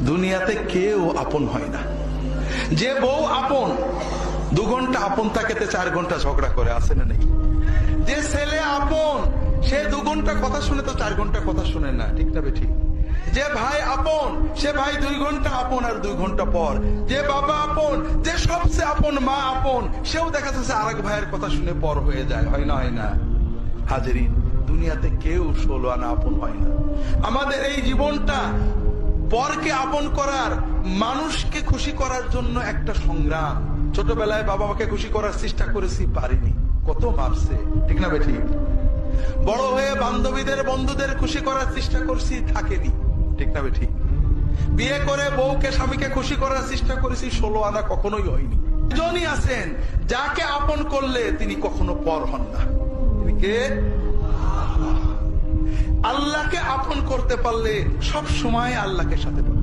দুনিয়াতে কেউ আপন হয় না। যে বউ আপন 2 ঘন্টা আপন থাকেতে 4 ঘন্টা ঝগড়া করে, আসে না নেই? যে ছেলে আপন সে 2 ঘন্টা কথা শুনে তো 4 ঘন্টা কথা শুনে না, ঠিক না বেঠিক? যে ভাই আপন সে ভাই 2 ঘন্টা আপন আর 2 ঘন্টা পর। যে বাবা আপন, যে সবচেয়ে আপন মা আপন, সেও দেখা যাচ্ছে আরেক ভাইয়ের কথা শুনে পর হয়ে যায়, হয় না? হয় না হাজেরিন? দুনিয়াতে কেউ 16 আনা আপন হয় না। আমাদের এই জীবনটা পরকে আপন করার, মানুষকে খুশি করার জন্য একটা সংগ্রাম। ছোটবেলায় বাবা মাকে খুশি করার চেষ্টা করেছি, পারিনি, কত মারছে, ঠিক না বেঠিক? বড় হয়ে বান্ধবীদের বন্ধুদের খুশি করার চেষ্টা করছি, থাকেনি, ঠিক না বেঠিক? বিয়ে করে বউকে স্বামীকে খুশি করার চেষ্টা করেছি, 16 আনা কখনোই হয়নি। জনই আছেন যাকে আপন করলে তিনি কখনো পর হন না। তিনি কে? আল্লাহকে আপন করতে পারলে সব সময় আল্লাহকে সাথে পাবে।